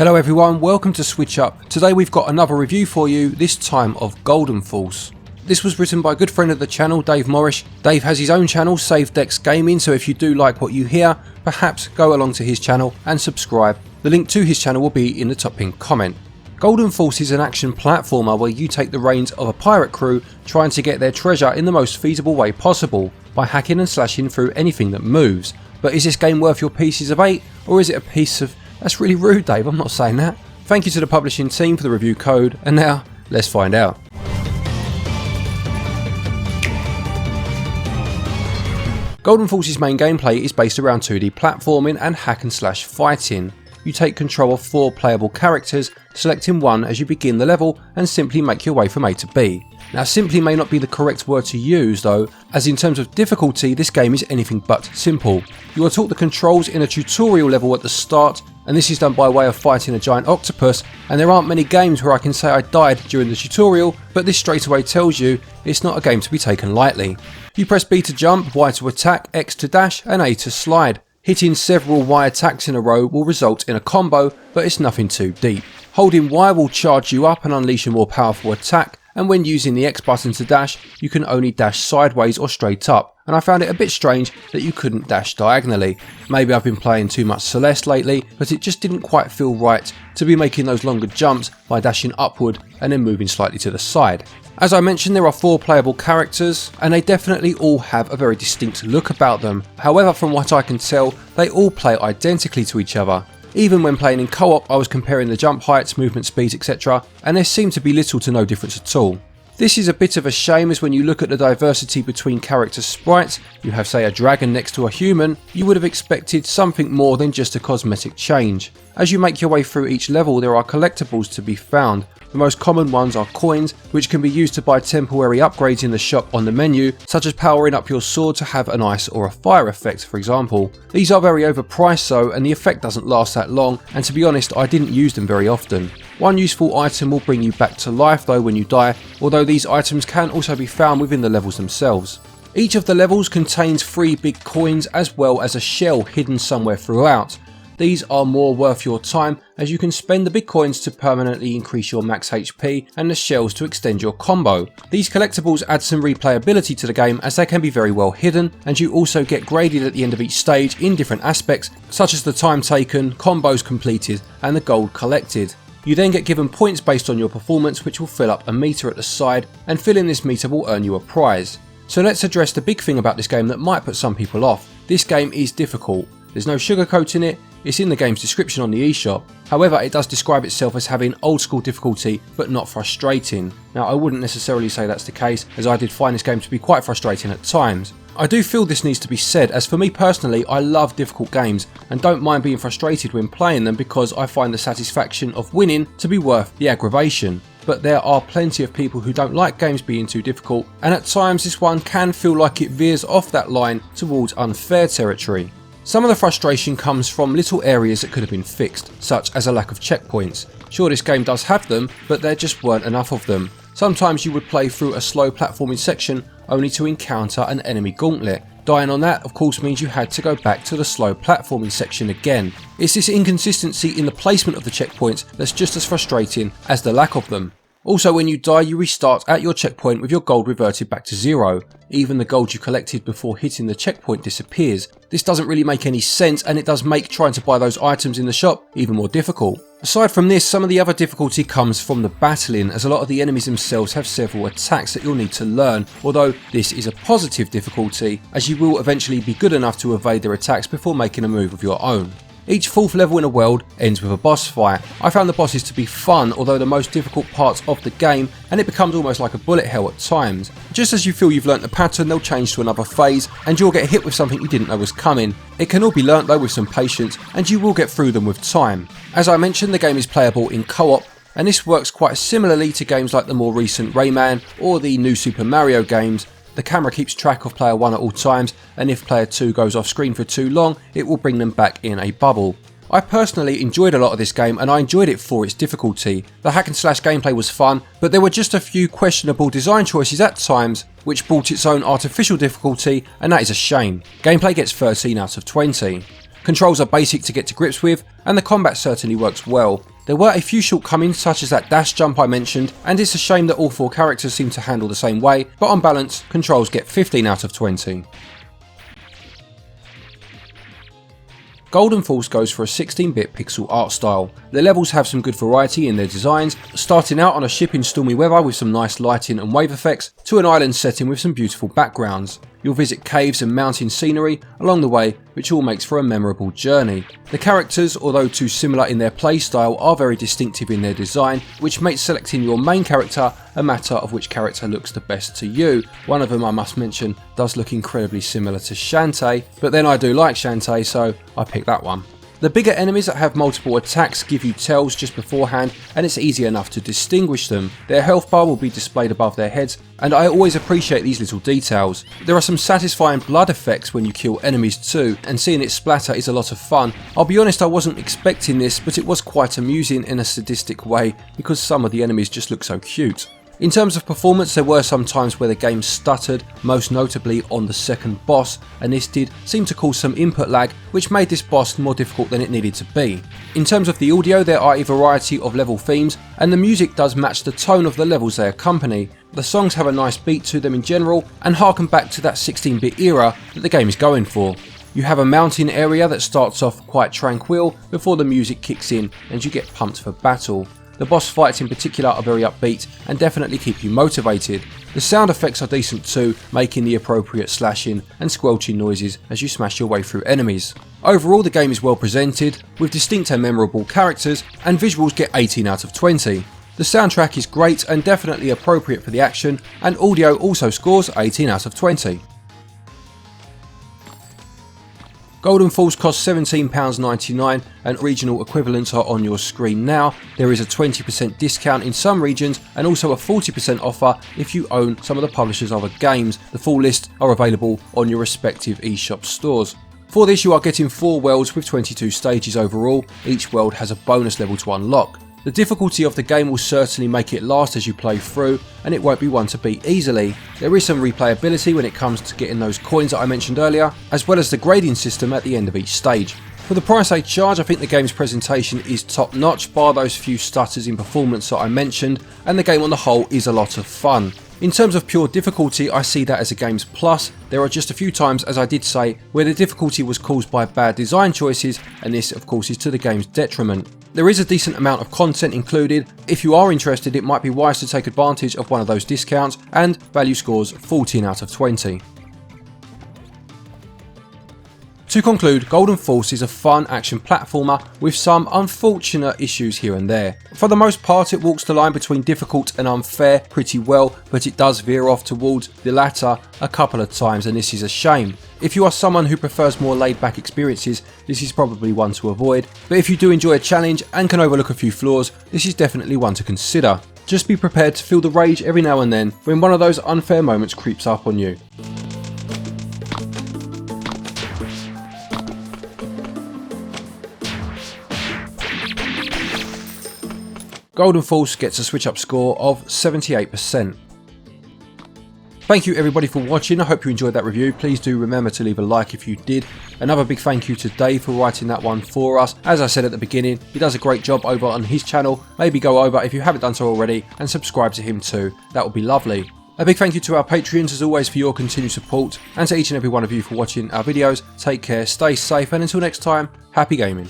Hello everyone, welcome to SwitchUp. Today we've got another review for you, this time of Golden Force. This was written by a good friend of the channel, David Morrish. Dave has his own channel, Save Decks Gaming, so if you do like what you hear, perhaps go along to his channel and subscribe. The link to his channel will be in the top pinned comment. Golden Force is an action platformer where you take the reins of a pirate crew trying to get their treasure in the most feasible way possible, by hacking and slashing through anything that moves. But is this game worth your pieces of 8, or is it a piece of... That's really rude, Dave, I'm not saying that. Thank you to the publishing team for the review code, and now, let's find out. Golden Force's main gameplay is based around 2D platforming and hack and slash fighting. You take control of 4 playable characters, selecting one as you begin the level and simply make your way from A to B. Now simply may not be the correct word to use though, as in terms of difficulty this game is anything but simple. You are taught the controls in a tutorial level at the start, and this is done by way of fighting a giant octopus, and there aren't many games where I can say I died during the tutorial, but this straight away tells you it's not a game to be taken lightly. You press B to jump, Y to attack, X to dash and A to slide. Hitting several Y attacks in a row will result in a combo, but it's nothing too deep. Holding Y will charge you up and unleash a more powerful attack, and when using the X button to dash, you can only dash sideways or straight up, and I found it a bit strange that you couldn't dash diagonally. Maybe I've been playing too much Celeste lately, but it just didn't quite feel right to be making those longer jumps by dashing upward and then moving slightly to the side. As I mentioned, there are 4 playable characters, and they definitely all have a very distinct look about them. However, from what I can tell, they all play identically to each other. Even when playing in co-op, I was comparing the jump heights, movement speeds, etc, and there seemed to be little to no difference at all. This is a bit of a shame, as when you look at the diversity between character sprites, you have say a dragon next to a human, you would have expected something more than just a cosmetic change. As you make your way through each level, there are collectibles to be found. The most common ones are coins, which can be used to buy temporary upgrades in the shop on the menu, such as powering up your sword to have an ice or a fire effect, for example. These are very overpriced though, and the effect doesn't last that long, and to be honest I didn't use them very often. One useful item will bring you back to life though when you die, although these items can also be found within the levels themselves. Each of the levels contains 3 big coins as well as a shell hidden somewhere throughout. These are more worth your time, as you can spend the big coins to permanently increase your max HP and the shells to extend your combo. These collectibles add some replayability to the game, as they can be very well hidden, and you also get graded at the end of each stage in different aspects, such as the time taken, combos completed and the gold collected. You then get given points based on your performance, which will fill up a meter at the side, and filling this meter will earn you a prize. So let's address the big thing about this game that might put some people off. This game is difficult. There's no sugarcoating it. It's in the game's description on the eShop. However, it does describe itself as having old school difficulty but not frustrating. Now I wouldn't necessarily say that's the case, as I did find this game to be quite frustrating at times. I do feel this needs to be said, as for me personally I love difficult games and don't mind being frustrated when playing them, because I find the satisfaction of winning to be worth the aggravation. But there are plenty of people who don't like games being too difficult, and at times this one can feel like it veers off that line towards unfair territory. Some of the frustration comes from little areas that could have been fixed, such as a lack of checkpoints. Sure, this game does have them, but there just weren't enough of them. Sometimes you would play through a slow platforming section only to encounter an enemy gauntlet. Dying on that of course means you had to go back to the slow platforming section again. It's this inconsistency in the placement of the checkpoints that's just as frustrating as the lack of them. Also, when you die you restart at your checkpoint with your gold reverted back to 0. Even the gold you collected before hitting the checkpoint disappears. This doesn't really make any sense, and it does make trying to buy those items in the shop even more difficult. Aside from this, some of the other difficulty comes from the battling, as a lot of the enemies themselves have several attacks that you'll need to learn, although this is a positive difficulty, as you will eventually be good enough to evade their attacks before making a move of your own. Each 4th level in a world ends with a boss fight. I found the bosses to be fun, although the most difficult parts of the game, and it becomes almost like a bullet hell at times. Just as you feel you've learnt the pattern, they'll change to another phase and you'll get hit with something you didn't know was coming. It can all be learnt though with some patience, and you will get through them with time. As I mentioned, the game is playable in co-op, and this works quite similarly to games like the more recent Rayman or the new Super Mario games. The camera keeps track of player 1 at all times, and if player 2 goes off screen for too long, it will bring them back in a bubble. I personally enjoyed a lot of this game, and I enjoyed it for its difficulty. The hack and slash gameplay was fun, but there were just a few questionable design choices at times, which brought its own artificial difficulty, and that is a shame. Gameplay gets 13 out of 20. Controls are basic to get to grips with, and the combat certainly works well. There were a few shortcomings such as that dash jump I mentioned, and it's a shame that all 4 characters seem to handle the same way, but on balance, controls get 15 out of 20. Golden Force goes for a 16-bit pixel art style. The levels have some good variety in their designs, starting out on a ship in stormy weather with some nice lighting and wave effects, to an island setting with some beautiful backgrounds. You'll visit caves and mountain scenery along the way, which all makes for a memorable journey. The characters, although too similar in their playstyle, are very distinctive in their design, which makes selecting your main character a matter of which character looks the best to you. One of them, I must mention, does look incredibly similar to Shantae, but then I do like Shantae, so I picked that one. The bigger enemies that have multiple attacks give you tells just beforehand, and it's easy enough to distinguish them. Their health bar will be displayed above their heads, and I always appreciate these little details. There are some satisfying blood effects when you kill enemies too, and seeing it splatter is a lot of fun. I'll be honest, I wasn't expecting this, but it was quite amusing in a sadistic way because some of the enemies just look so cute. In terms of performance, there were some times where the game stuttered, most notably on the second boss, and this did seem to cause some input lag, which made this boss more difficult than it needed to be. In terms of the audio, there are a variety of level themes, and the music does match the tone of the levels they accompany. The songs have a nice beat to them in general, and harken back to that 16-bit era that the game is going for. You have a mountain area that starts off quite tranquil before the music kicks in and you get pumped for battle. The boss fights in particular are very upbeat and definitely keep you motivated. The sound effects are decent too, making the appropriate slashing and squelching noises as you smash your way through enemies. Overall, the game is well presented, with distinct and memorable characters, and visuals get 18 out of 20. The soundtrack is great and definitely appropriate for the action, and audio also scores 18 out of 20. Golden Force costs £17.99 and regional equivalents are on your screen now. There is a 20% discount in some regions and also a 40% offer if you own some of the publisher's other games. The full list are available on your respective eShop stores. For this, you are getting 4 worlds with 22 stages overall. Each world has a bonus level to unlock. The difficulty of the game will certainly make it last as you play through, and it won't be one to beat easily. There is some replayability when it comes to getting those coins that I mentioned earlier, as well as the grading system at the end of each stage. For the price they charge, I think the game's presentation is top notch, bar those few stutters in performance that I mentioned, and the game on the whole is a lot of fun. In terms of pure difficulty, I see that as a game's plus. There are just a few times, as I did say, where the difficulty was caused by bad design choices, and this of course is to the game's detriment. There is a decent amount of content included. If you are interested, it might be wise to take advantage of one of those discounts, and value scores 14 out of 20. To conclude, Golden Force is a fun action platformer with some unfortunate issues here and there. For the most part, it walks the line between difficult and unfair pretty well, but it does veer off towards the latter a couple of times, and this is a shame. If you are someone who prefers more laid-back experiences, this is probably one to avoid, but if you do enjoy a challenge and can overlook a few flaws, this is definitely one to consider. Just be prepared to feel the rage every now and then when one of those unfair moments creeps up on you. Golden Force gets a SwitchUp score of 78%. Thank you everybody for watching. I hope you enjoyed that review. Please do remember to leave a like if you did. Another big thank you to Dave for writing that one for us. As I said at the beginning, he does a great job over on his channel. Maybe go over if you haven't done so already and subscribe to him too. That would be lovely. A big thank you to our Patreons as always for your continued support, and to each and every one of you for watching our videos. Take care, stay safe, and until next time, happy gaming.